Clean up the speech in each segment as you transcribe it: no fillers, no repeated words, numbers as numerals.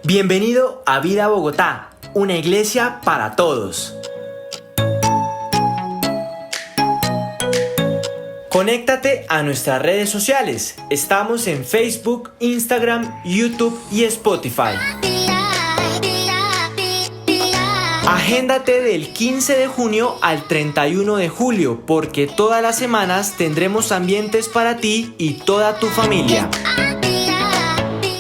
Bienvenido a Vida Bogotá, una iglesia para todos. Conéctate a nuestras redes sociales. Estamos en Facebook, Instagram, YouTube y Spotify. Agéndate del 15 de junio al 31 de julio, porque todas las semanas tendremos ambientes para ti y toda tu familia.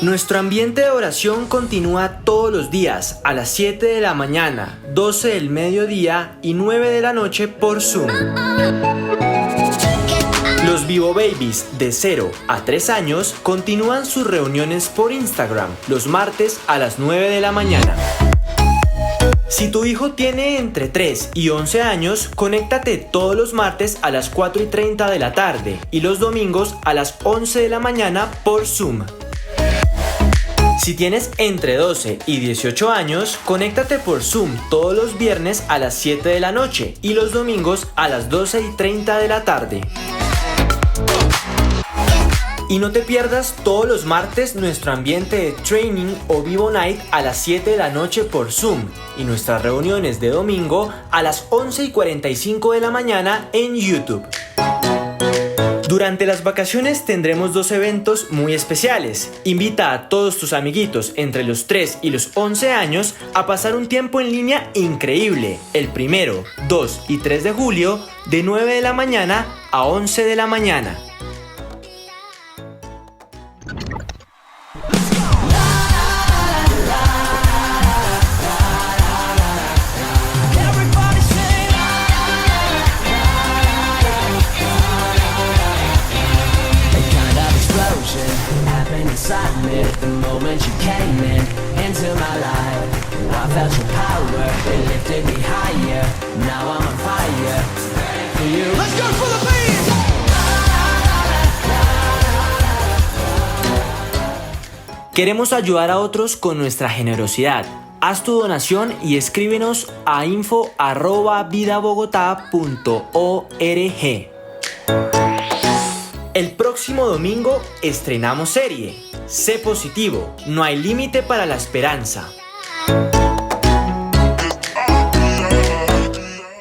Nuestro ambiente de oración continúa todos los días a las 7 de la mañana, 12 del mediodía y 9 de la noche por Zoom. Los Vivo Babies de 0 a 3 años continúan sus reuniones por Instagram los martes a las 9 de la mañana. Si tu hijo tiene entre 3 y 11 años, conéctate todos los martes a las 4:30 de la tarde y los domingos a las 11 de la mañana por Zoom. Si tienes entre 12 y 18 años, conéctate por Zoom todos los viernes a las 7 de la noche y los domingos a las 12:30 de la tarde. Y no te pierdas todos los martes nuestro ambiente de training o Vivo Night a las 7 de la noche por Zoom y nuestras reuniones de domingo a las 11:45 de la mañana en YouTube. Durante las vacaciones tendremos 2 eventos muy especiales. Invita a todos tus amiguitos entre los 3 y los 11 años a pasar un tiempo en línea increíble. El 1, 2 y 3 de julio de 9 de la mañana a 11 de la mañana. The moment you came into my life, I felt your power, it lifted me higher. Now I'm on fire for you. Let's go for the beat! Queremos ayudar a otros con nuestra generosidad. Haz tu donación y escríbenos a info@vidabogotá.org. El próximo domingo estrenamos serie. Sé positivo, no hay límite para la esperanza.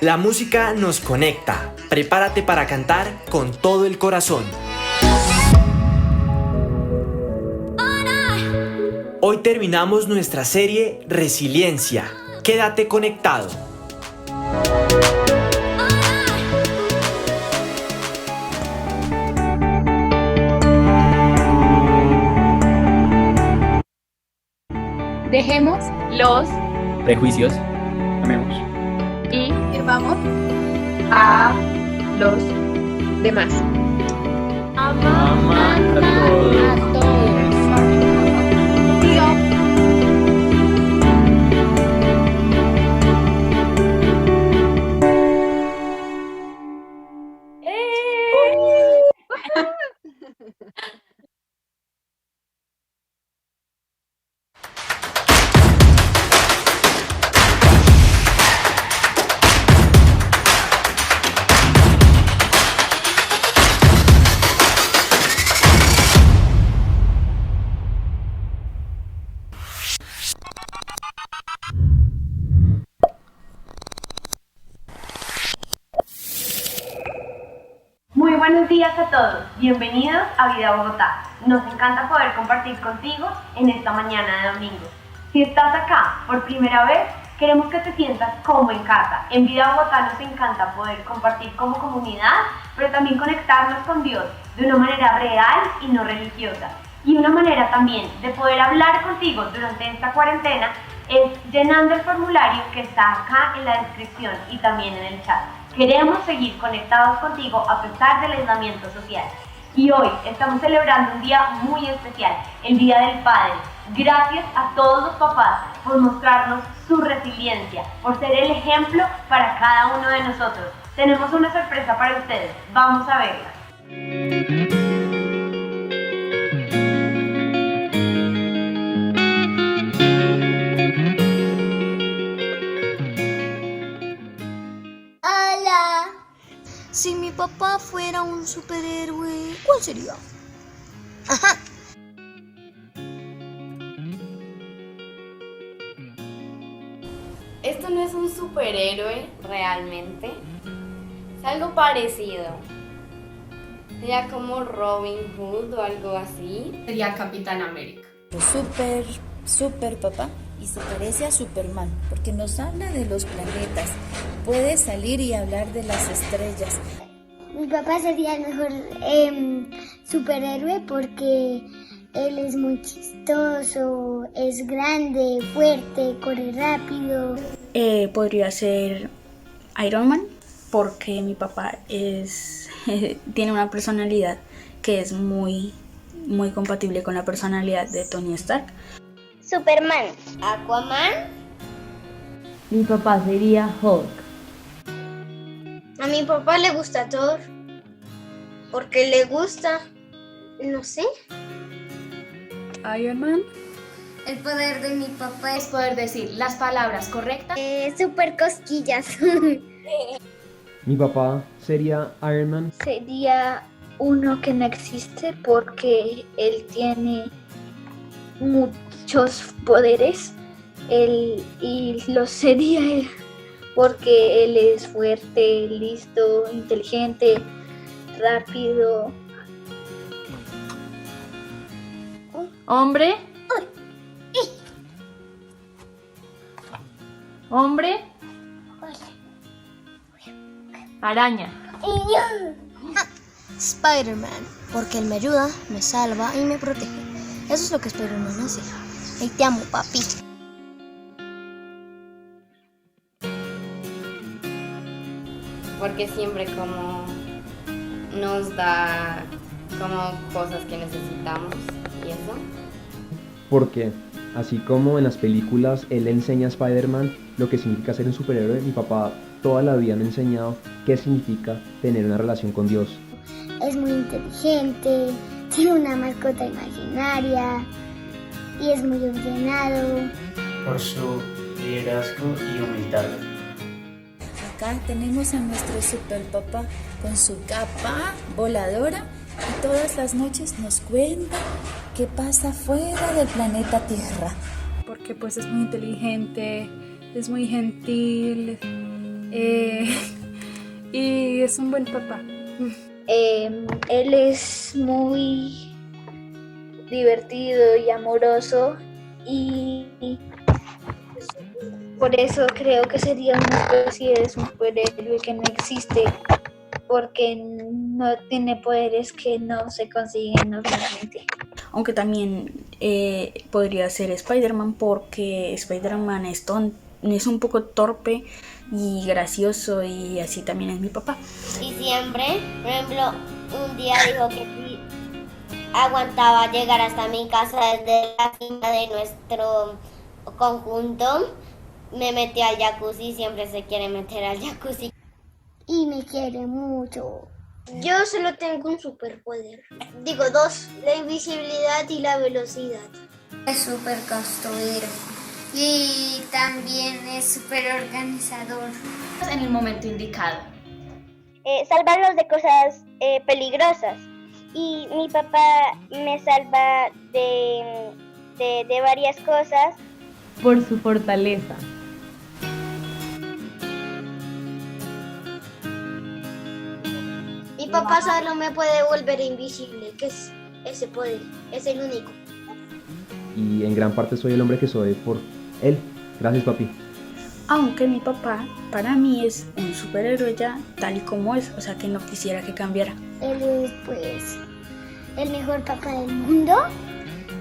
La música nos conecta. Prepárate para cantar con todo el corazón. Hoy terminamos nuestra serie Resiliencia. Quédate conectado. Dejemos los prejuicios, amemos y sirvamos a los demás. Amando a todos. Muy buenos días a todos, bienvenidos a Vida Bogotá. Nos encanta poder compartir contigo en esta mañana de domingo. Si estás acá por primera vez, queremos que te sientas como en casa. En Vida Bogotá nos encanta poder compartir como comunidad, pero también conectarnos con Dios de una manera real y no religiosa. Y una manera también de poder hablar contigo durante esta cuarentena es llenando el formulario que está acá en la descripción y también en el chat. Queremos seguir conectados contigo a pesar del aislamiento social. Y hoy estamos celebrando un día muy especial, el Día del Padre. Gracias a todos los papás por mostrarnos su resiliencia, por ser el ejemplo para cada uno de nosotros. Tenemos una sorpresa para ustedes, vamos a verla. Si mi papá fuera un superhéroe, ¿cuál sería? Ajá. Esto no es un superhéroe realmente, es algo parecido. Sería como Robin Hood o algo así. Sería Capitán América. Super papá, y se parece a Superman porque nos habla de los planetas, puede salir y hablar de las estrellas. Mi papá sería el mejor superhéroe porque él es muy chistoso, es grande, fuerte, corre rápido. Podría ser Iron Man porque mi papá tiene una personalidad que es muy compatible con la personalidad de Tony Stark. Superman. Aquaman. Mi papá sería Hulk. A mi papá le gusta Thor porque le gusta, no sé. Iron Man. El poder de mi papá Es poder decir las palabras correctas. super cosquillas. Mi papá sería Iron Man. Sería uno que no existe porque él tiene muchos poderes y lo sería él porque él es fuerte, listo, inteligente, rápido. Hombre. Hombre. Araña. Spider-Man, porque él me ayuda, me salva y me protege. Eso es lo que Spider-Man hace. Y te amo, papi. Porque siempre como nos da como cosas que necesitamos y eso. Porque, así como en las películas él le enseña a Spider-Man lo que significa ser un superhéroe, mi papá toda la vida me ha enseñado qué significa tener una relación con Dios. Es muy inteligente, tiene una mascota imaginaria y es muy ordenado. Por su liderazgo y humildad. Acá tenemos a nuestro super papá con su capa voladora y todas las noches nos cuenta qué pasa fuera del planeta Tierra. Porque pues es muy inteligente, es muy gentil y es un buen papá. Él es muy divertido y amoroso y por eso creo que sería una especie de superhéroe que no existe porque no tiene poderes que no se consiguen normalmente. Aunque también podría ser Spider-Man porque Spider-Man es un poco torpe y gracioso y así también es mi papá. Y siempre, por ejemplo, un día dijo que sí aguantaba llegar hasta mi casa desde la cima de nuestro conjunto. Me metí al jacuzzi, siempre se quiere meter al jacuzzi. Y me quiere mucho. Yo solo tengo un superpoder. Digo, dos, la invisibilidad y la velocidad. Es súper construir y también es súper organizador. En el momento indicado. Salvarlos de cosas peligrosas. Y mi papá me salva de varias cosas. Por su fortaleza. Mi papá solo me puede volver invisible, que es ese poder, es el único. Y en gran parte soy el hombre que soy por él. Gracias, papi. Aunque mi papá para mí es un superhéroe ya tal y como es, o sea que no quisiera que cambiara. Él es pues el mejor papá del mundo,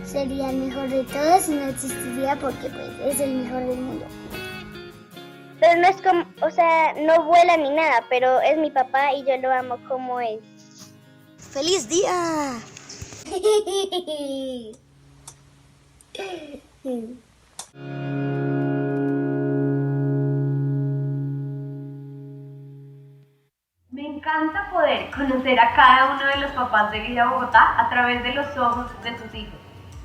sería el mejor de todos y no existiría porque pues es el mejor del mundo. Pero no es como, o sea, no vuela ni nada, pero es mi papá y yo lo amo como es. ¡Feliz día! Me encanta poder conocer a cada uno de los papás de Vida Bogotá a través de los ojos de sus hijos.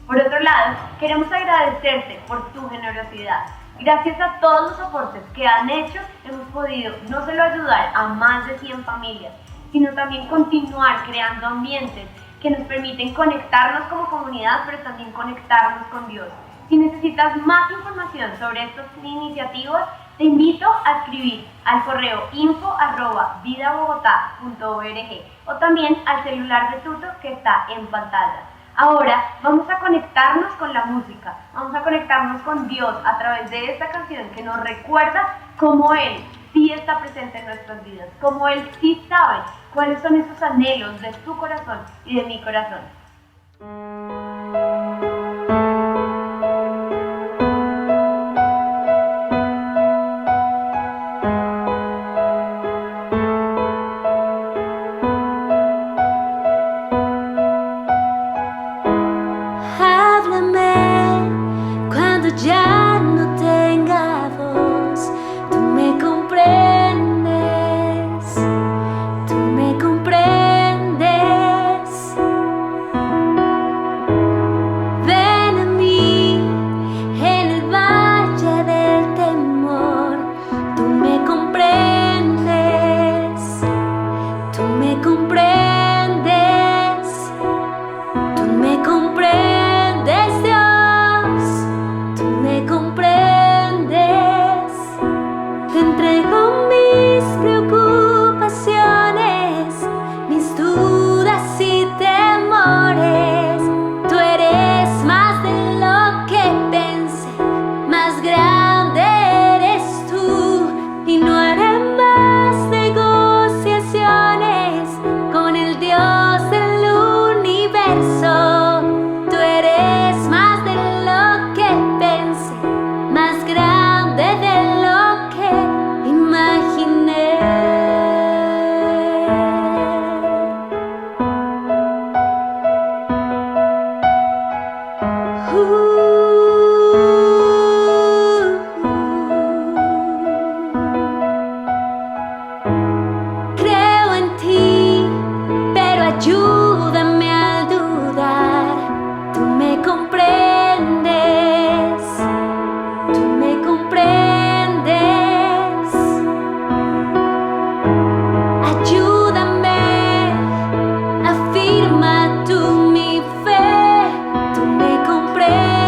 Por otro lado, queremos agradecerte por tu generosidad. Gracias a todos los aportes que han hecho, hemos podido no solo ayudar a más de 100 familias, sino también continuar creando ambientes que nos permiten conectarnos como comunidad, pero también conectarnos con Dios. Si necesitas más información sobre estas iniciativas, Te invito a escribir al correo info@vidabogotá.org o también al celular de Tuto que está en pantalla. Ahora vamos a conectarnos con la música, vamos a conectarnos con Dios a través de esta canción que nos recuerda cómo Él sí está presente en nuestras vidas, cómo Él sí sabe cuáles son esos anhelos de tu corazón y de mi corazón. Ya no tenga voz, tú me comprendes, tú me comprendes. Ven a mí en el valle del temor, tú me comprendes, tú me comprendes, tú me comprendes, Dios. Me comprendes, te entrego mis preocupaciones, mis dudas y temores. Tú eres más de lo que pensé, más grande eres tú, y no haré más negociaciones con el Dios del universo. Tú eres más de lo que pensé, más grande de lo que imaginé. Creo en ti, pero ayúdame al dudar. Tú me comprendes, tú me comprendes. Ayúdame, afirma tú mi fe. Tú me comprendes.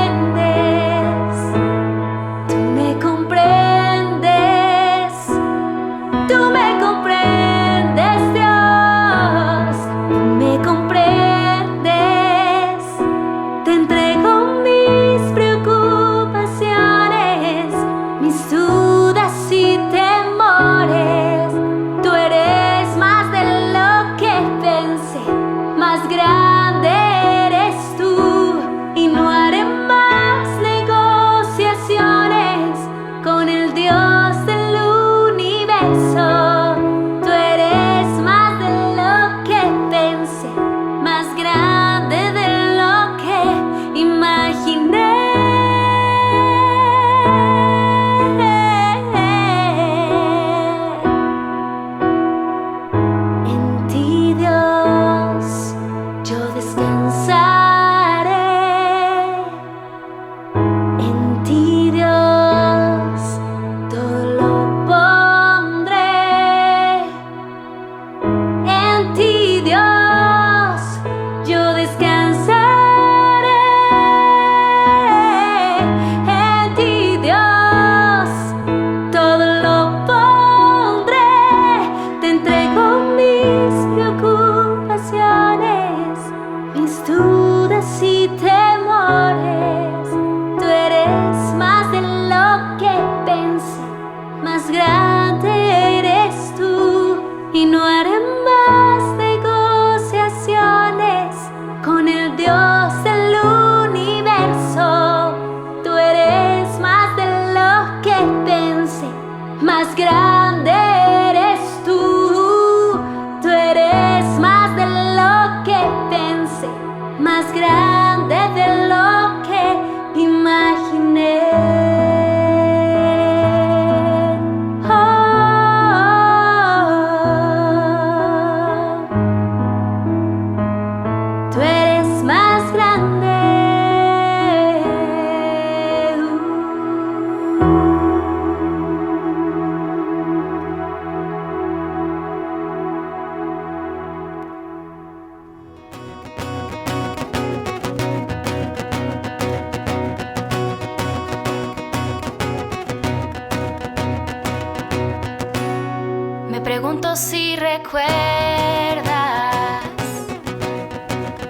recuerdas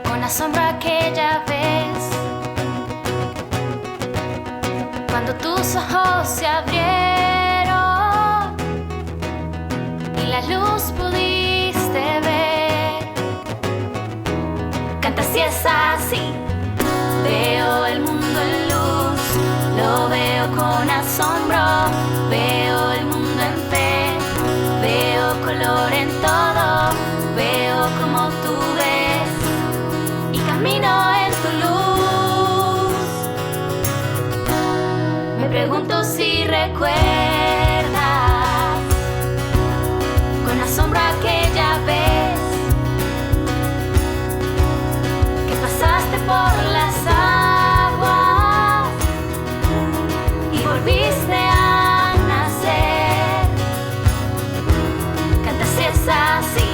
con asombro aquella vez cuando tus ojos se abrieron y la luz pudiste ver. Canta si es así. Veo el mundo en luz, lo veo con asombro, veo el mundo en fe, veo color en todo, veo como tú ves y camino en tu luz. Me pregunto si recuerdas con asombro aquella vez que pasaste por las aguas y volviste a nacer. Canta si es así.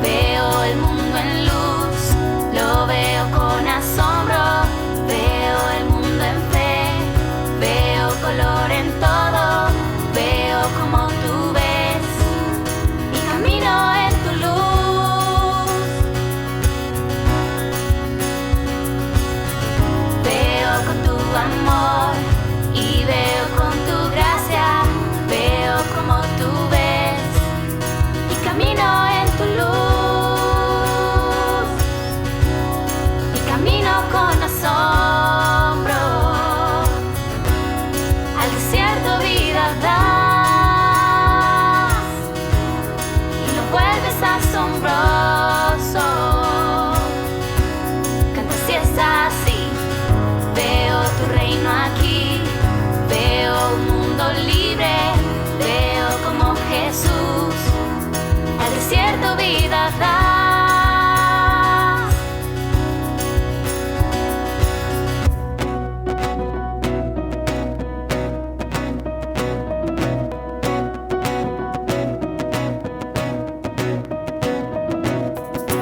Veo el mundo en luz, lo veo con asombro, veo el mundo en fe, veo color en todo, veo como tú ves y camino en tu luz. Veo con tu amor y veo con tu gracia, veo como tú ves y camino en tu luz y camino con asombro. Al desierto vida das y lo vuelves asombroso. Canta si es así. Veo tu reino aquí, veo un mundo libre, veo como Jesús al desierto vida da.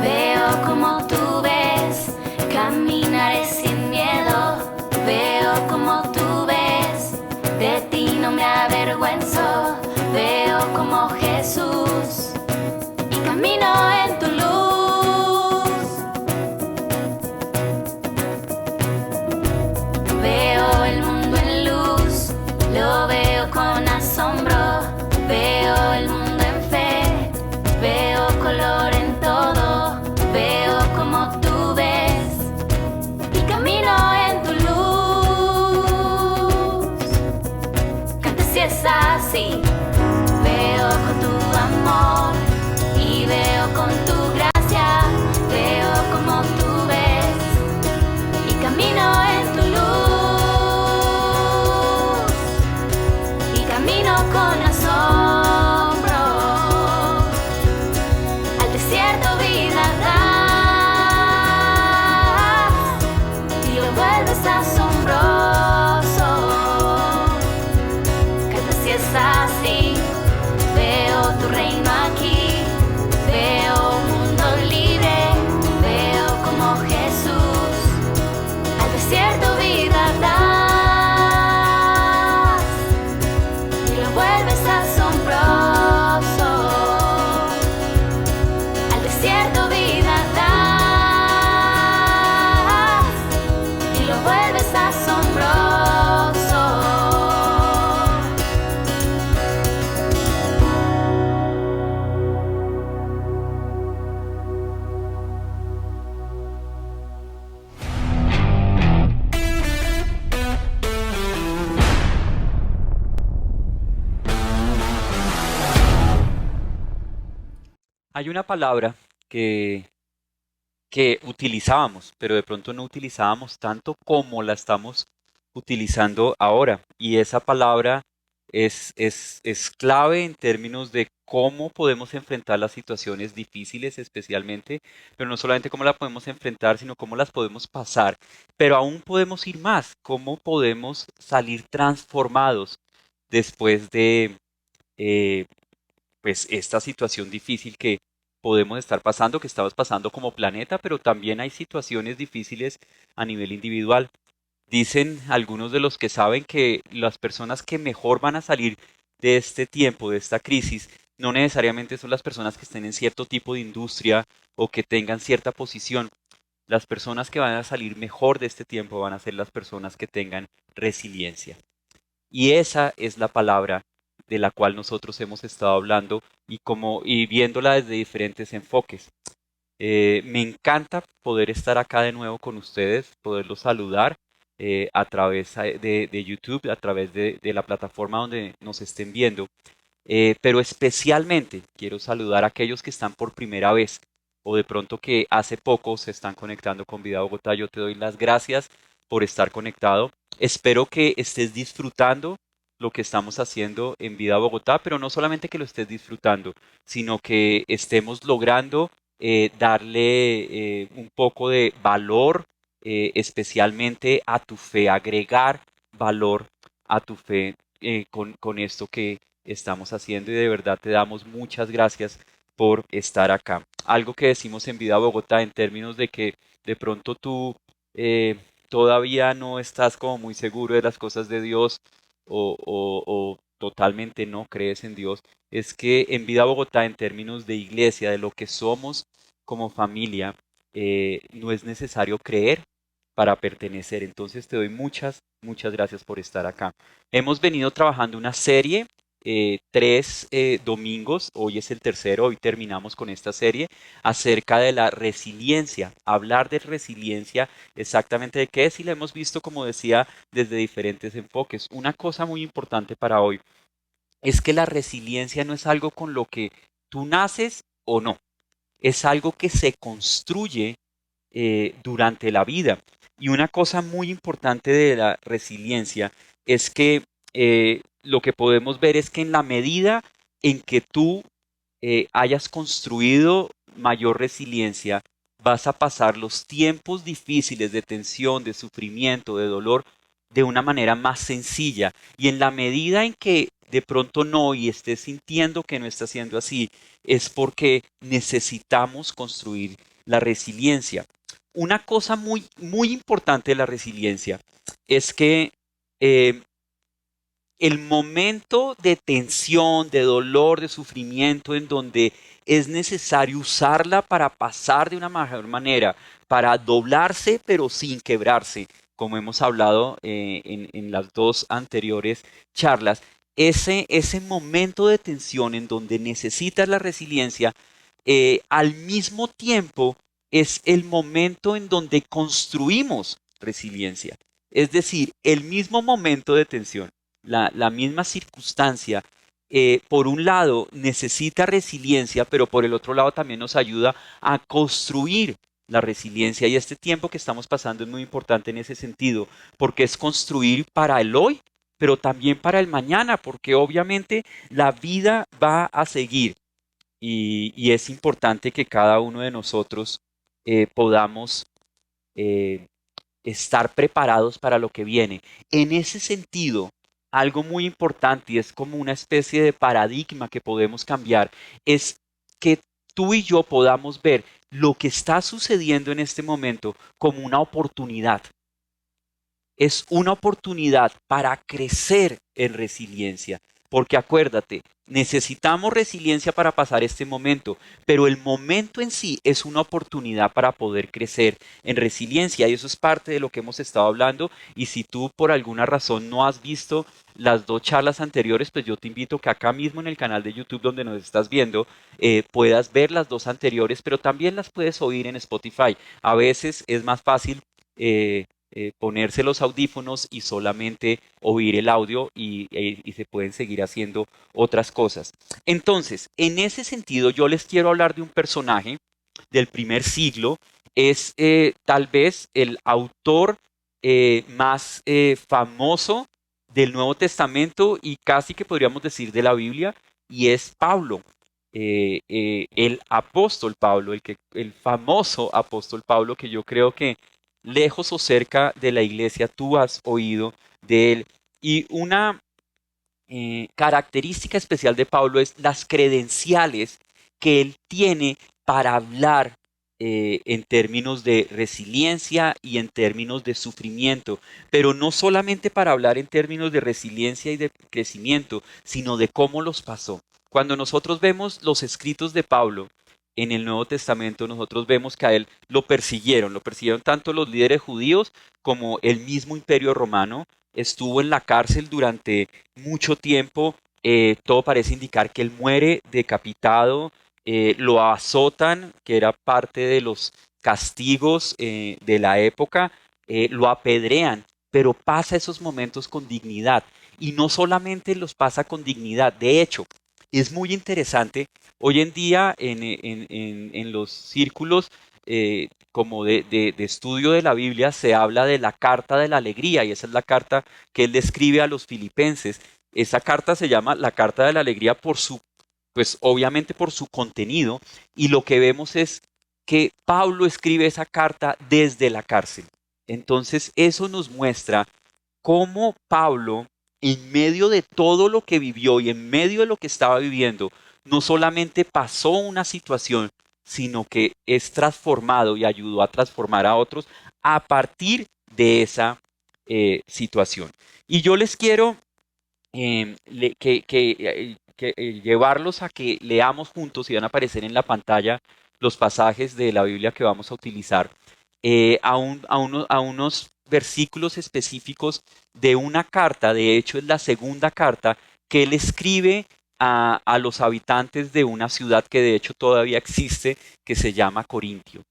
Veo como tú ves, caminaré sin miedo. Veo como tú ves, de ti no me avergüenzo. Veo como Jesús y camino en tu luz. Veo el mundo en luz, lo veo con asombro. Veo el mundo en fe, veo color en todo. Veo como tú ves y camino en tu luz. Canta si es así. Veo con tu amor y veo con tu gracia, veo como tú ves y camino en tu luz y camino con asombro. Al desierto vida das y lo vuelves asombroso. Canta si es así. Veo tu reino aquí, veo un mundo libre, veo como Jesús al desierto vida das y lo vuelves asombroso. Al desierto vida das y lo vuelves asombroso. Hay una palabra que, utilizábamos, pero de pronto no utilizábamos tanto como la estamos utilizando ahora. Y esa palabra es clave en términos de cómo podemos enfrentar las situaciones difíciles especialmente, pero no solamente cómo las podemos enfrentar, sino cómo las podemos pasar. Pero aún podemos ir más, cómo podemos salir transformados después de pues esta situación difícil que podemos estar pasando, que estamos pasando como planeta, pero también hay situaciones difíciles a nivel individual. Dicen algunos de los que saben que las personas que mejor van a salir de este tiempo, de esta crisis, no necesariamente son las personas que estén en cierto tipo de industria o que tengan cierta posición. Las personas que van a salir mejor de este tiempo van a ser las personas que tengan resiliencia. Y esa es la palabra de la cual nosotros hemos estado hablando y viéndola desde diferentes enfoques. Me encanta poder estar acá de nuevo con ustedes, poderlos saludar a través de YouTube, a través de la plataforma donde nos estén viendo. Pero especialmente quiero saludar a aquellos que están por primera vez o de pronto que hace poco se están conectando con Vida Bogotá. Yo te doy las gracias por estar conectado. Espero que estés disfrutando lo que estamos haciendo en Vida Bogotá, pero no solamente que lo estés disfrutando, sino que estemos logrando darle un poco de valor, especialmente a tu fe, agregar valor a tu fe con esto que estamos haciendo, y de verdad te damos muchas gracias por estar acá. Algo que decimos en Vida Bogotá en términos de que de pronto tú todavía no estás como muy seguro de las cosas de Dios o totalmente no crees en Dios, es que en Vida Bogotá, en términos de iglesia, de lo que somos como familia, no es necesario creer para pertenecer. Entonces te doy muchas gracias por estar acá. Hemos venido trabajando una serie, 3 domingos, hoy es el tercero, hoy terminamos con esta serie, acerca de la resiliencia. Hablar de resiliencia, exactamente de qué es, y la hemos visto, como decía, desde diferentes enfoques. Una cosa muy importante para hoy es que la resiliencia no es algo con lo que tú naces o no, es algo que se construye durante la vida. Y una cosa muy importante de la resiliencia es que lo que podemos ver es que en la medida en que tú hayas construido mayor resiliencia, vas a pasar los tiempos difíciles de tensión, de sufrimiento, de dolor, de una manera más sencilla. Y en la medida en que de pronto no y estés sintiendo que no está siendo así, es porque necesitamos construir la resiliencia. Una cosa muy importante de la resiliencia es que el momento de tensión, de dolor, de sufrimiento, en donde es necesario usarla para pasar de una mejor manera, para doblarse pero sin quebrarse, como hemos hablado en las 2 anteriores charlas, ese momento de tensión en donde necesitas la resiliencia, al mismo tiempo es el momento en donde construimos resiliencia. Es decir, el mismo momento de tensión, la misma circunstancia, por un lado necesita resiliencia, pero por el otro lado también nos ayuda a construir la resiliencia. Y este tiempo que estamos pasando es muy importante en ese sentido, porque es construir para el hoy, pero también para el mañana, porque obviamente la vida va a seguir. Y es importante que cada uno de nosotros podamos estar preparados para lo que viene. En ese sentido, algo muy importante, y es como una especie de paradigma que podemos cambiar, es que tú y yo podamos ver lo que está sucediendo en este momento como una oportunidad. Es una oportunidad para crecer en resiliencia. Porque acuérdate, necesitamos resiliencia para pasar este momento, pero el momento en sí es una oportunidad para poder crecer en resiliencia, y eso es parte de lo que hemos estado hablando. Y si tú por alguna razón no has visto las 2 charlas anteriores, pues yo te invito que acá mismo en el canal de YouTube donde nos estás viendo puedas ver las 2 anteriores, pero también las puedes oír en Spotify. A veces es más fácil ponerse los audífonos y solamente oír el audio y se pueden seguir haciendo otras cosas. Entonces, en ese sentido, yo les quiero hablar de un personaje del primer siglo. Es tal vez el autor más famoso del Nuevo Testamento y casi que podríamos decir de la Biblia, y es Pablo. El apóstol Pablo, el famoso apóstol Pablo, que yo creo que lejos o cerca de la iglesia tú has oído de él. Y una característica especial de Pablo es las credenciales que él tiene para hablar en términos de resiliencia y en términos de sufrimiento, pero no solamente para hablar en términos de resiliencia y de crecimiento, sino de cómo los pasó. Cuando nosotros vemos los escritos de Pablo en el Nuevo Testamento, nosotros vemos que a él lo persiguieron tanto los líderes judíos como el mismo Imperio Romano. Estuvo en la cárcel durante mucho tiempo. Todo parece indicar que él muere decapitado. Lo azotan, que era parte de los castigos de la época. Lo apedrean, pero pasa esos momentos con dignidad. Y no solamente los pasa con dignidad. De hecho, es muy interesante. Hoy en día en los círculos como de estudio de la Biblia se habla de la carta de la alegría, y esa es la carta que él describe a los filipenses. Esa carta se llama la carta de la alegría pues obviamente por su contenido, y lo que vemos es que Pablo escribe esa carta desde la cárcel. Entonces eso nos muestra cómo Pablo, en medio de todo lo que vivió y en medio de lo que estaba viviendo, no solamente pasó una situación, sino que es transformado y ayudó a transformar a otros a partir de esa situación. Y yo les quiero llevarlos a que leamos juntos, y van a aparecer en la pantalla los pasajes de la Biblia que vamos a utilizar, a unos versículos específicos de una carta. De hecho, es la segunda carta que él escribe a los habitantes de una ciudad que de hecho todavía existe, que se llama Corintio.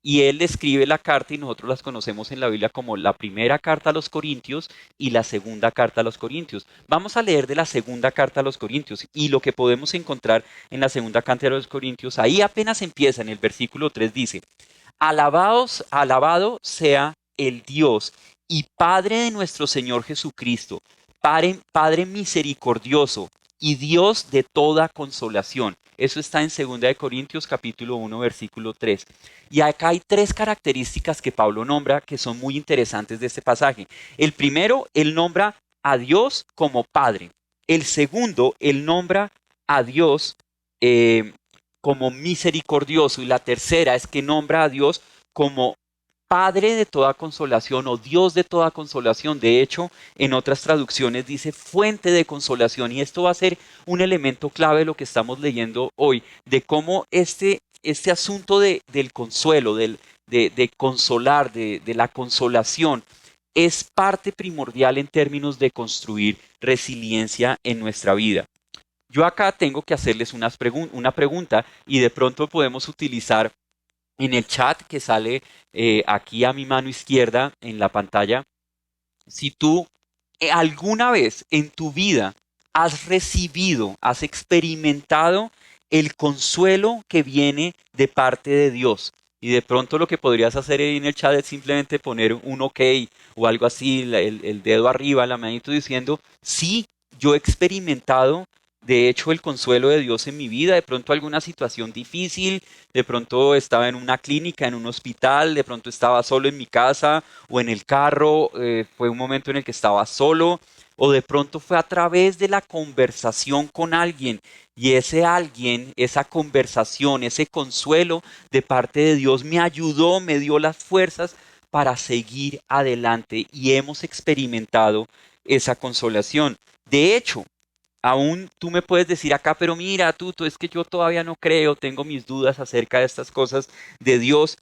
Y él escribe la carta, y nosotros las conocemos en la Biblia como la primera carta a los Corintios y la segunda carta a los Corintios. Vamos a leer de la segunda carta a los Corintios, y lo que podemos encontrar en la segunda carta a los Corintios, ahí apenas empieza, en el versículo 3 dice: alabado sea el Dios y Padre de nuestro Señor Jesucristo, Padre misericordioso y Dios de toda consolación. Eso está en 2 Corintios capítulo 1, versículo 3. Y acá hay 3 características que Pablo nombra que son muy interesantes de este pasaje. El primero, él nombra a Dios como Padre. El segundo, él nombra a Dios como misericordioso. Y la tercera es que nombra a Dios como Padre de toda consolación, o Dios de toda consolación. De hecho, en otras traducciones dice fuente de consolación, y esto va a ser un elemento clave de lo que estamos leyendo hoy, de cómo este asunto del consuelo, de consolar, de la consolación, es parte primordial en términos de construir resiliencia en nuestra vida. Yo acá tengo que hacerles una pregunta, y de pronto podemos utilizar en el chat que sale aquí a mi mano izquierda en la pantalla. Si tú alguna vez en tu vida has recibido, has experimentado el consuelo que viene de parte de Dios, y de pronto lo que podrías hacer ahí en el chat es simplemente poner un OK o algo así, el dedo arriba, la manito, diciendo: sí, yo he experimentado de hecho el consuelo de Dios en mi vida. De pronto alguna situación difícil, de pronto estaba en una clínica, en un hospital, de pronto estaba solo en mi casa o en el carro, fue un momento en el que estaba solo, o de pronto fue a través de la conversación con alguien, y ese alguien, esa conversación, ese consuelo de parte de Dios me ayudó, me dio las fuerzas para seguir adelante, y hemos experimentado esa consolación. De hecho, aún tú me puedes decir acá: pero mira, tú es que yo todavía no creo, tengo mis dudas acerca de estas cosas de Dios.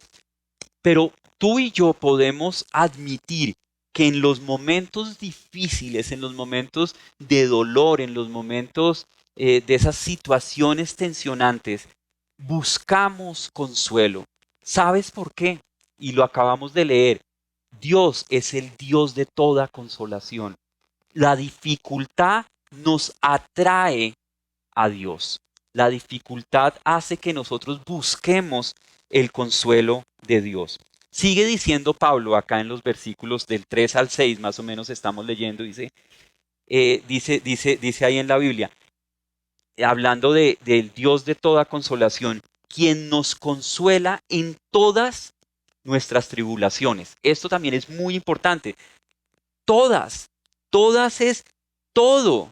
Pero tú y yo podemos admitir que en los momentos difíciles, en los momentos de dolor, en los momentos de esas situaciones tensionantes, buscamos consuelo. ¿Sabes por qué? Y lo acabamos de leer. Dios es el Dios de toda consolación. La dificultad nos atrae a Dios. La dificultad hace que nosotros busquemos el consuelo de Dios. Sigue diciendo Pablo acá en los versículos del 3 al 6, más o menos estamos leyendo, dice ahí en la Biblia, hablando del Dios de toda consolación, quien nos consuela en todas nuestras tribulaciones. Esto también es muy importante. Todas es todo.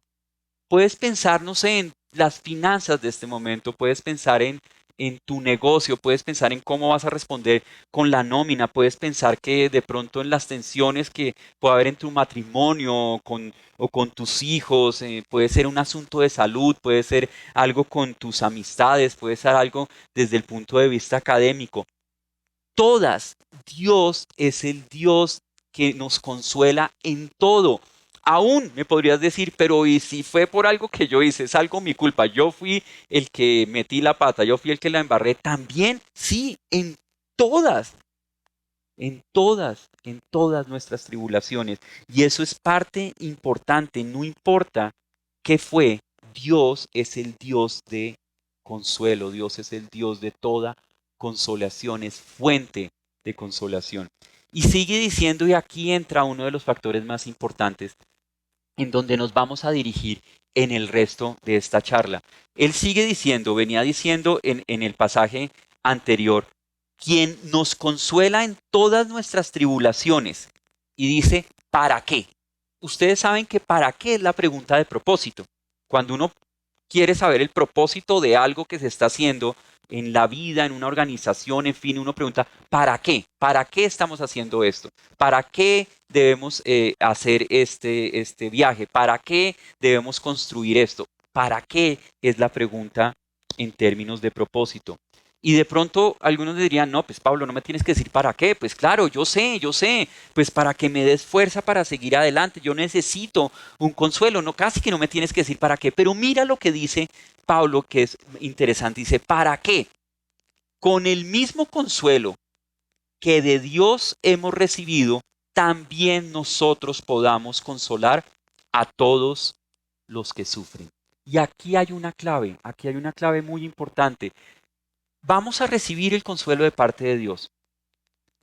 Puedes pensar, no sé, en las finanzas de este momento, puedes pensar en en tu negocio, puedes pensar en cómo vas a responder con la nómina, puedes pensar que de pronto en las tensiones que puede haber en tu matrimonio o con tus hijos, puede ser un asunto de salud, puede ser algo con tus amistades, puede ser algo desde el punto de vista académico. Todas, Dios es el Dios que nos consuela en todo. Aún me podrías decir, pero ¿y si fue por algo que yo hice? Es algo mi culpa. Yo fui el que metí la pata, yo fui el que la embarré. También, sí, todas, en todas nuestras tribulaciones. Y eso es parte importante. No importa qué fue, Dios es el Dios de consuelo. Dios es el Dios de toda consolación, es fuente de consolación. Y sigue diciendo, y aquí entra uno de los factores más importantes en donde nos vamos a dirigir en el resto de esta charla. Él sigue diciendo, venía diciendo en el pasaje anterior, quien nos consuela en todas nuestras tribulaciones. Y dice, ¿para qué? Ustedes saben que ¿para qué? Es la pregunta de propósito. Cuando uno quiere saber el propósito de algo que se está haciendo en la vida, en una organización, en fin, uno pregunta, ¿para qué? ¿Para qué estamos haciendo esto? ¿Para qué debemos hacer este viaje? ¿Para qué debemos construir esto? ¿Para qué? Es la pregunta en términos de propósito. Y de pronto algunos dirían, no, pues Pablo, no me tienes que decir para qué. Pues claro, yo sé, pues para que me des fuerza para seguir adelante. Yo necesito un consuelo, no, casi que no me tienes que decir para qué. Pero mira lo que dice Pablo, que es interesante. Dice, ¿para qué? Con el mismo consuelo que de Dios hemos recibido, también nosotros podamos consolar a todos los que sufren. Y aquí hay una clave muy importante. Vamos a recibir el consuelo de parte de Dios,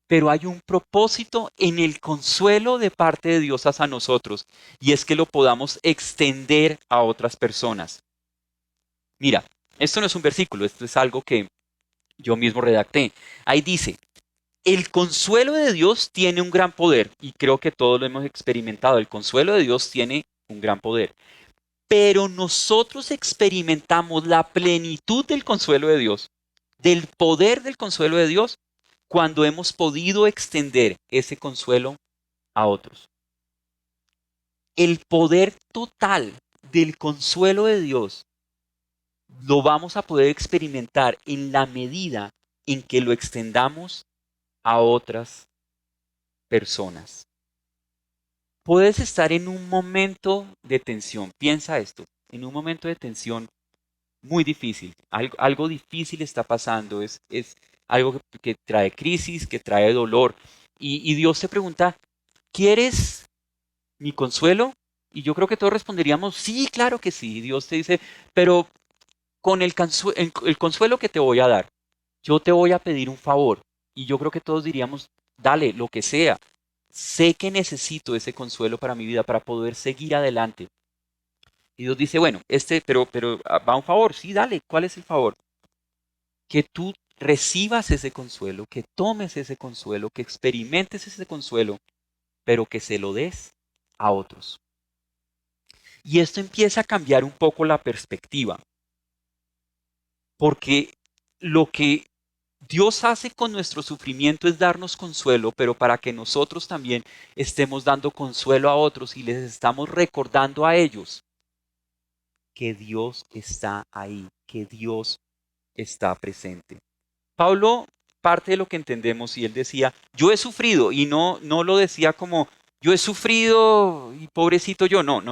pero hay un propósito en el consuelo de parte de Dios hacia nosotros, y es que lo podamos extender a otras personas. Mira, esto no es un versículo, esto es algo que yo mismo redacté. Ahí dice, el consuelo de Dios tiene un gran poder, y creo que todos lo hemos experimentado, el consuelo de Dios tiene un gran poder, pero nosotros experimentamos la plenitud del consuelo de Dios, del poder del consuelo de Dios, cuando hemos podido extender ese consuelo a otros. El poder total del consuelo de Dios lo vamos a poder experimentar en la medida en que lo extendamos a otras personas. Puedes estar en un momento de tensión, piensa esto, en un momento de tensión muy difícil, algo difícil está pasando, es algo que trae crisis, que trae dolor. Y Dios te pregunta, ¿quieres mi consuelo? Y yo creo que todos responderíamos, sí, claro que sí. Y Dios te dice, pero con el consuelo que te voy a dar, yo te voy a pedir un favor. Y yo creo que todos diríamos, dale, lo que sea. Sé que necesito ese consuelo para mi vida, para poder seguir adelante. Y Dios dice, bueno, pero va un favor, sí, dale, ¿cuál es el favor? Que tú recibas ese consuelo, que tomes ese consuelo, que experimentes ese consuelo, pero que se lo des a otros. Y esto empieza a cambiar un poco la perspectiva, porque lo que Dios hace con nuestro sufrimiento es darnos consuelo, pero para que nosotros también estemos dando consuelo a otros y les estamos recordando a ellos que Dios está ahí, que Dios está presente. Pablo, parte de lo que entendemos, y él decía, yo he sufrido, y no lo decía como, yo he sufrido y pobrecito yo, no.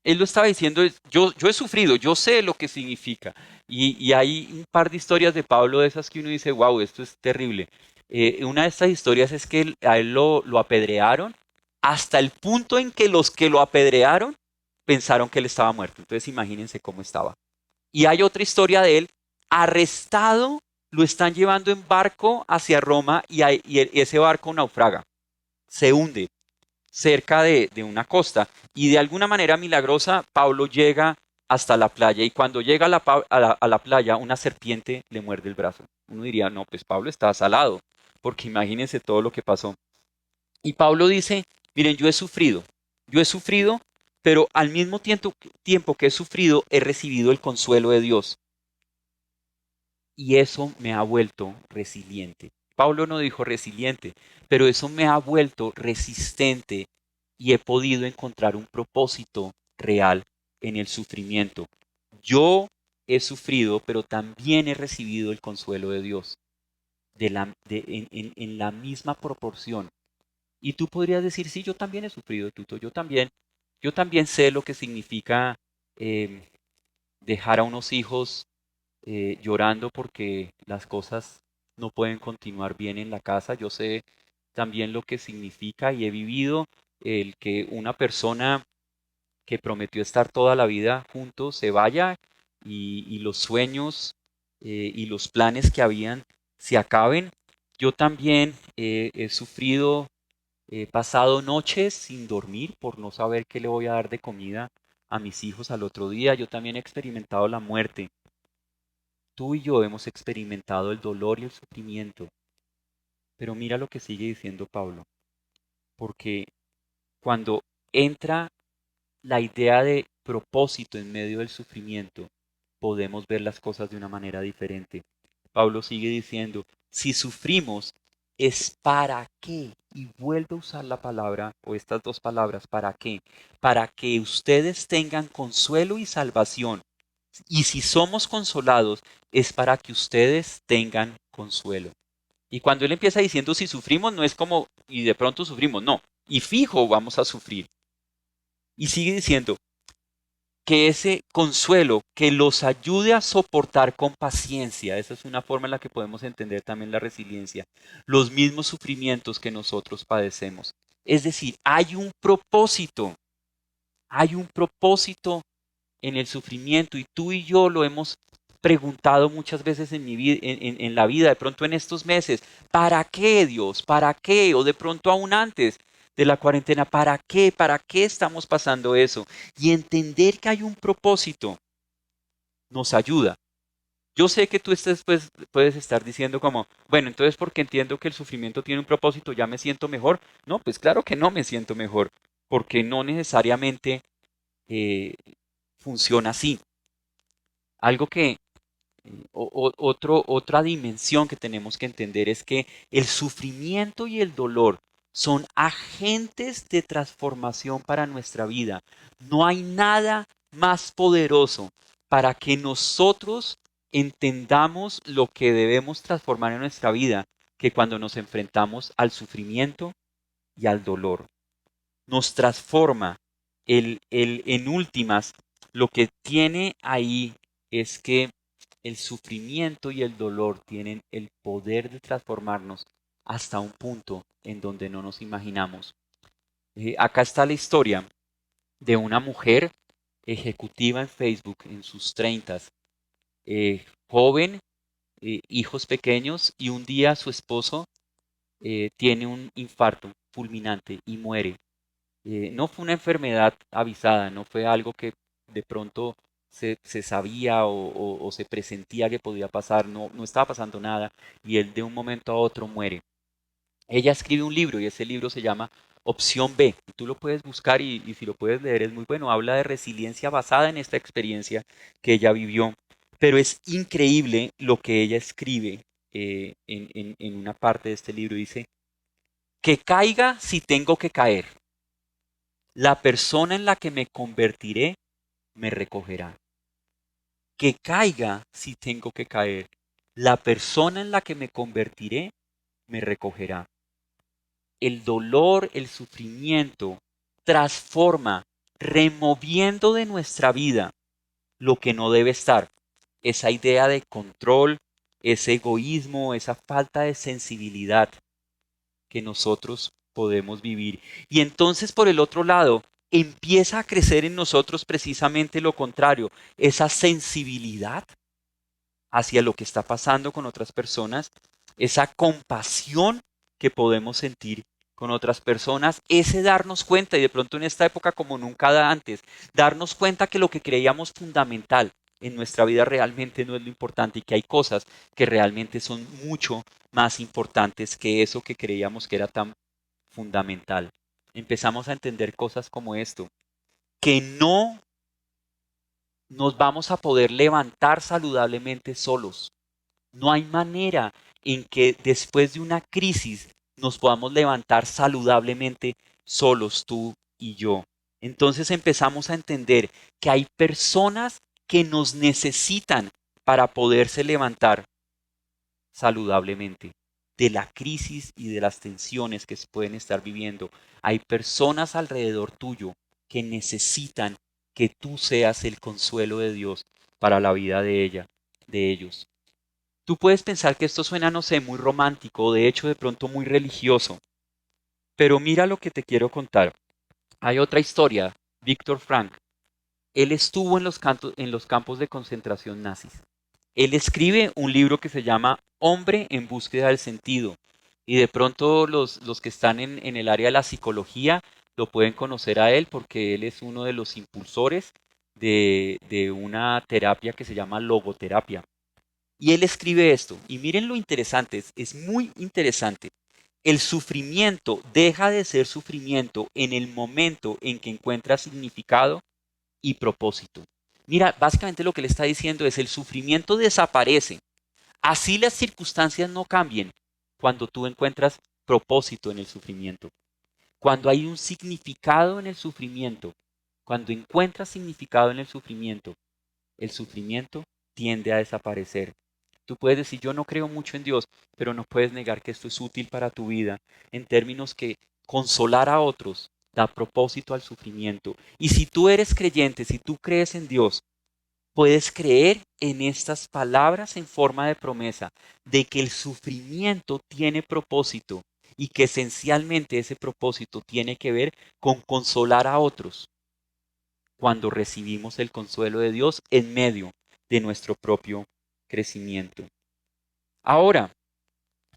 Él lo estaba diciendo, yo he sufrido, yo sé lo que significa. Y hay un par de historias de Pablo de esas que uno dice, wow, esto es terrible. Una de estas historias es que a él lo apedrearon hasta el punto en que los que lo apedrearon pensaron que él estaba muerto. Entonces imagínense cómo estaba. Y hay otra historia de él, arrestado, lo están llevando en barco hacia Roma y ese barco naufraga, se hunde cerca de una costa. Y de alguna manera milagrosa, Pablo llega hasta la playa y cuando llega a la playa, una serpiente le muerde el brazo. Uno diría, no, pues Pablo está salado, porque imagínense todo lo que pasó. Y Pablo dice, miren, yo he sufrido, pero al mismo tiempo que he sufrido, he recibido el consuelo de Dios. Y eso me ha vuelto resiliente. Pablo no dijo resiliente, pero eso me ha vuelto resistente y he podido encontrar un propósito real en el sufrimiento. Yo he sufrido, pero también he recibido el consuelo de Dios en la misma proporción. Y tú podrías decir, sí, yo también he sufrido, Tuto, yo también sé lo que significa eh, dejar a unos hijos llorando porque las cosas no pueden continuar bien en la casa. Yo sé también lo que significa y he vivido el que una persona que prometió estar toda la vida juntos se vaya y los sueños y los planes que habían se acaben. Yo también he sufrido, he pasado noches sin dormir por no saber qué le voy a dar de comida a mis hijos al otro día. Yo también he experimentado la muerte. Tú y yo hemos experimentado el dolor y el sufrimiento. Pero mira lo que sigue diciendo Pablo. Porque cuando entra la idea de propósito en medio del sufrimiento, podemos ver las cosas de una manera diferente. Pablo sigue diciendo, si sufrimos, ¿es para qué? Y vuelve a usar la palabra, o estas dos palabras, ¿para qué? Para que ustedes tengan consuelo y salvación. Y si somos consolados, es para que ustedes tengan consuelo. Y cuando él empieza diciendo si sufrimos, no es como, y de pronto sufrimos, no. Y fijo vamos a sufrir. Y sigue diciendo que ese consuelo que los ayude a soportar con paciencia, esa es una forma en la que podemos entender también la resiliencia, los mismos sufrimientos que nosotros padecemos. Es decir, hay un propósito en el sufrimiento y tú y yo lo hemos preguntado muchas veces en, en la vida, de pronto en estos meses, ¿para qué Dios? ¿Para qué? O de pronto aún antes de la cuarentena, ¿para qué? ¿Para qué estamos pasando eso? Y entender que hay un propósito nos ayuda. Yo sé que tú pues, puedes estar diciendo como, bueno, entonces porque entiendo que el sufrimiento tiene un propósito, ¿ya me siento mejor? No, pues claro que no me siento mejor, porque no necesariamente funciona así. Algo que, otra dimensión que tenemos que entender es que el sufrimiento y el dolor son agentes de transformación para nuestra vida. No hay nada más poderoso para que nosotros entendamos lo que debemos transformar en nuestra vida que cuando nos enfrentamos al sufrimiento y al dolor. Nos transforma. En últimas, lo que tiene ahí es que el sufrimiento y el dolor tienen el poder de transformarnos hasta un punto en donde no nos imaginamos. Acá está la historia de una mujer ejecutiva en Facebook en sus 30, joven, hijos pequeños, y un día su esposo tiene un infarto fulminante y muere. No fue una enfermedad avisada, no fue algo que de pronto se sabía o se presentía que podía pasar, no estaba pasando nada y él de un momento a otro muere. Ella escribe un libro y ese libro se llama Opción B. Y tú lo puedes buscar y si lo puedes leer es muy bueno. Habla de resiliencia basada en esta experiencia que ella vivió. Pero es increíble lo que ella escribe en una parte de este libro. Dice, que caiga si tengo que caer. La persona en la que me convertiré me recogerá. Que caiga si tengo que caer. La persona en la que me convertiré me recogerá. El dolor, el sufrimiento, transforma, removiendo de nuestra vida lo que no debe estar. Esa idea de control, ese egoísmo, esa falta de sensibilidad que nosotros podemos vivir. Y entonces, por el otro lado, empieza a crecer en nosotros precisamente lo contrario, esa sensibilidad hacia lo que está pasando con otras personas, esa compasión que podemos sentir con otras personas, ese darnos cuenta, y de pronto en esta época como nunca antes, darnos cuenta que lo que creíamos fundamental en nuestra vida realmente no es lo importante y que hay cosas que realmente son mucho más importantes que eso que creíamos que era tan fundamental. Empezamos a entender cosas como esto, que no nos vamos a poder levantar saludablemente solos. No hay manera en que después de una crisis nos podamos levantar saludablemente solos, tú y yo. Entonces empezamos a entender que hay personas que nos necesitan para poderse levantar saludablemente de la crisis y de las tensiones que se pueden estar viviendo. Hay personas alrededor tuyo que necesitan que tú seas el consuelo de Dios para la vida de ellos. Tú puedes pensar que esto suena, no sé, muy romántico o de hecho de pronto muy religioso, pero mira lo que te quiero contar. Hay otra historia, Víctor Frank. Él estuvo en los campos de concentración nazis. Él escribe un libro que se llama Hombre en búsqueda del sentido. Y de pronto los que están en el área de la psicología lo pueden conocer a él porque él es uno de los impulsores de una terapia que se llama logoterapia. Y él escribe esto. Y miren lo interesante, es muy interesante. El sufrimiento deja de ser sufrimiento en el momento en que encuentra significado y propósito. Mira, básicamente lo que le está diciendo es el sufrimiento desaparece. Así las circunstancias no cambien cuando tú encuentras propósito en el sufrimiento. Cuando hay un significado en el sufrimiento, cuando encuentras significado en el sufrimiento tiende a desaparecer. Tú puedes decir, yo no creo mucho en Dios, pero no puedes negar que esto es útil para tu vida en términos que consolar a otros da propósito al sufrimiento. Y si tú eres creyente, si tú crees en Dios, puedes creer en estas palabras en forma de promesa de que el sufrimiento tiene propósito y que esencialmente ese propósito tiene que ver con consolar a otros cuando recibimos el consuelo de Dios en medio de nuestro propio crecimiento. Ahora,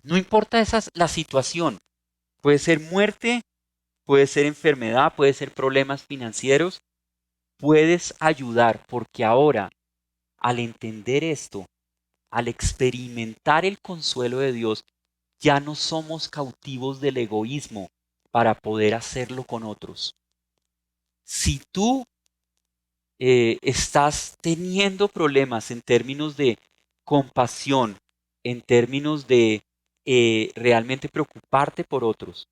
no importa la situación, puede ser muerte, puede ser enfermedad, puede ser problemas financieros, puedes ayudar porque ahora, al entender esto, al experimentar el consuelo de Dios, ya no somos cautivos del egoísmo para poder hacerlo con otros. Si tú estás teniendo problemas en términos de compasión, en términos de realmente preocuparte por otros,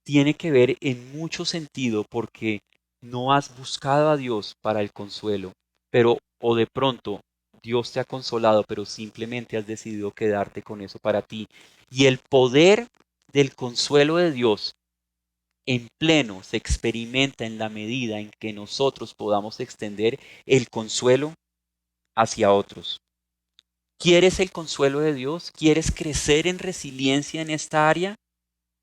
tiene que ver en mucho sentido porque no has buscado a Dios para el consuelo, pero o de pronto Dios te ha consolado, pero simplemente has decidido quedarte con eso para ti. Y el poder del consuelo de Dios en pleno se experimenta en la medida en que nosotros podamos extender el consuelo hacia otros. ¿Quieres el consuelo de Dios? ¿Quieres crecer en resiliencia en esta área?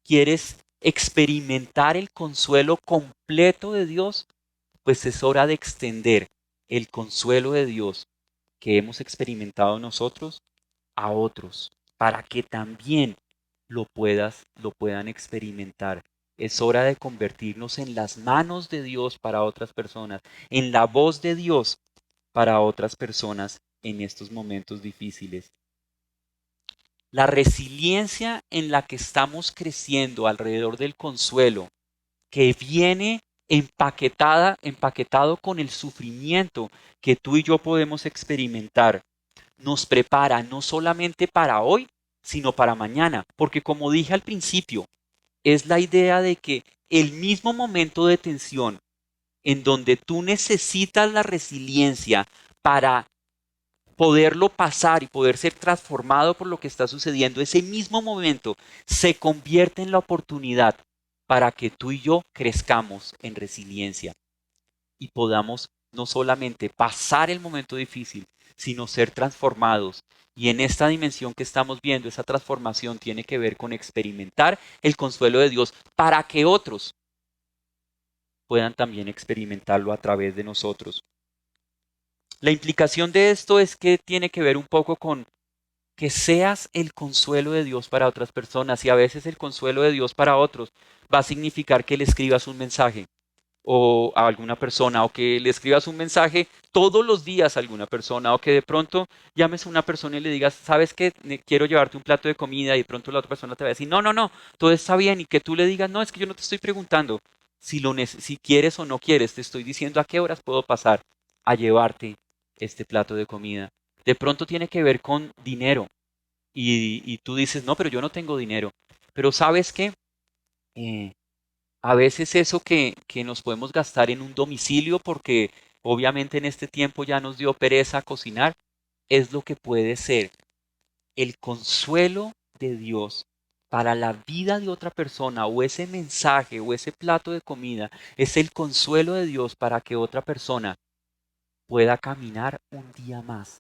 ¿Quieres experimentar el consuelo completo de Dios? Pues es hora de extender el consuelo de Dios que hemos experimentado nosotros a otros, para que también lo puedan experimentar. Es hora de convertirnos en las manos de Dios para otras personas, en la voz de Dios para otras personas en estos momentos difíciles. La resiliencia en la que estamos creciendo alrededor del consuelo, que viene empaquetado con el sufrimiento que tú y yo podemos experimentar, nos prepara no solamente para hoy, sino para mañana. Porque como dije al principio, es la idea de que el mismo momento de tensión en donde tú necesitas la resiliencia para poderlo pasar y poder ser transformado por lo que está sucediendo, ese mismo momento se convierte en la oportunidad para que tú y yo crezcamos en resiliencia y podamos no solamente pasar el momento difícil, sino ser transformados. Y en esta dimensión que estamos viendo, esa transformación tiene que ver con experimentar el consuelo de Dios para que otros puedan también experimentarlo a través de nosotros. La implicación de esto es que tiene que ver un poco con que seas el consuelo de Dios para otras personas, y a veces el consuelo de Dios para otros va a significar que le escribas un mensaje o a alguna persona, o que le escribas un mensaje todos los días a alguna persona, o que de pronto llames a una persona y le digas, ¿sabes qué? Quiero llevarte un plato de comida, y de pronto la otra persona te va a decir, no, todo está bien, y que tú le digas, no, es que yo no te estoy preguntando si quieres o no quieres, te estoy diciendo a qué horas puedo pasar a llevarte este plato de comida. De pronto tiene que ver con dinero. Y tú dices, no, pero yo no tengo dinero. Pero ¿sabes qué? A veces eso que nos podemos gastar en un domicilio, porque obviamente en este tiempo ya nos dio pereza cocinar, es lo que puede ser el consuelo de Dios para la vida de otra persona, o ese mensaje o ese plato de comida es el consuelo de Dios para que otra persona pueda caminar un día más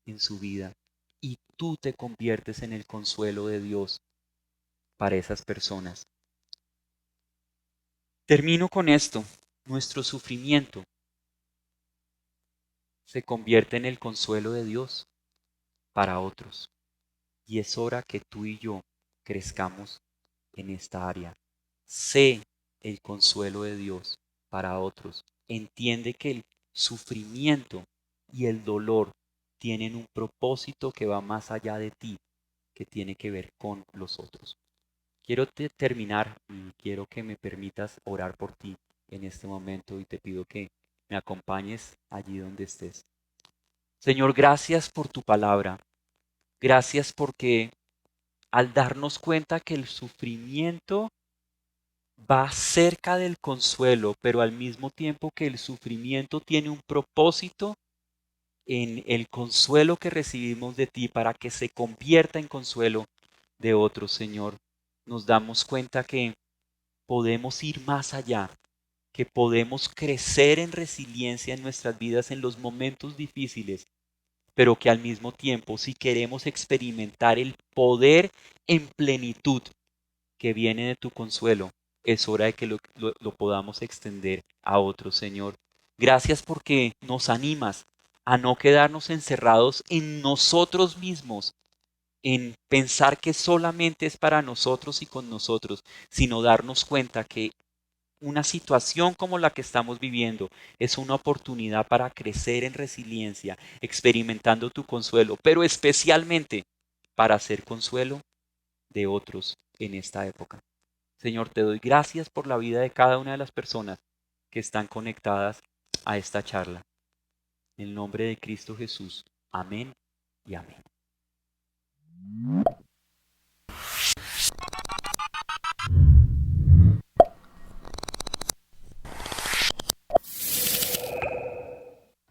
en su vida, y tú te conviertes en el consuelo de Dios para esas personas. Termino con esto. Nuestro sufrimiento se convierte en el consuelo de Dios para otros. Y es hora que tú y yo crezcamos en esta área. Sé el consuelo de Dios para otros. Entiende que el sufrimiento y el dolor tienen un propósito que va más allá de ti, que tiene que ver con los otros. Quiero terminar y quiero que me permitas orar por ti en este momento, y te pido que me acompañes allí donde estés. Señor, gracias por tu palabra. Gracias porque al darnos cuenta que el sufrimiento va cerca del consuelo, pero al mismo tiempo que el sufrimiento tiene un propósito en el consuelo que recibimos de ti para que se convierta en consuelo de otros, Señor, nos damos cuenta que podemos ir más allá, que podemos crecer en resiliencia en nuestras vidas en los momentos difíciles, pero que al mismo tiempo, si queremos experimentar el poder en plenitud que viene de tu consuelo, es hora de que lo podamos extender a otros, Señor. Gracias porque nos animas a no quedarnos encerrados en nosotros mismos, en pensar que solamente es para nosotros y con nosotros, sino darnos cuenta que una situación como la que estamos viviendo es una oportunidad para crecer en resiliencia, experimentando tu consuelo, pero especialmente para hacer consuelo de otros en esta época. Señor, te doy gracias por la vida de cada una de las personas que están conectadas a esta charla. En el nombre de Cristo Jesús. Amén y amén.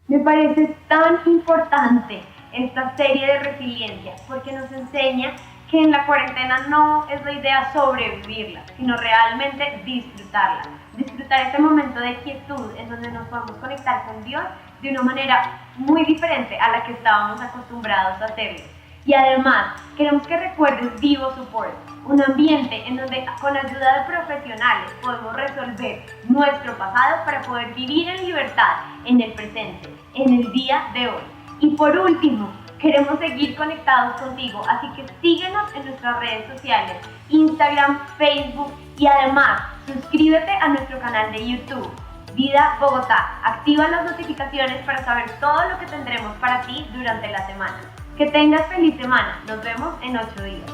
Me parece tan importante esta serie de resiliencia porque nos enseña que en la cuarentena no es la idea sobrevivirla, sino realmente disfrutarla. Disfrutar este momento de quietud en donde nos podemos conectar con Dios de una manera muy diferente a la que estábamos acostumbrados a hacerlo. Y además, queremos que recuerdes Vivo Support, un ambiente en donde con ayuda de profesionales podemos resolver nuestro pasado para poder vivir en libertad en el presente, en el día de hoy. Y por último, queremos seguir conectados contigo, así que síguenos en nuestras redes sociales, Instagram, Facebook, y además suscríbete a nuestro canal de YouTube, Vida Bogotá. Activa las notificaciones para saber todo lo que tendremos para ti durante la semana. Que tengas feliz semana. Nos vemos en 8 días.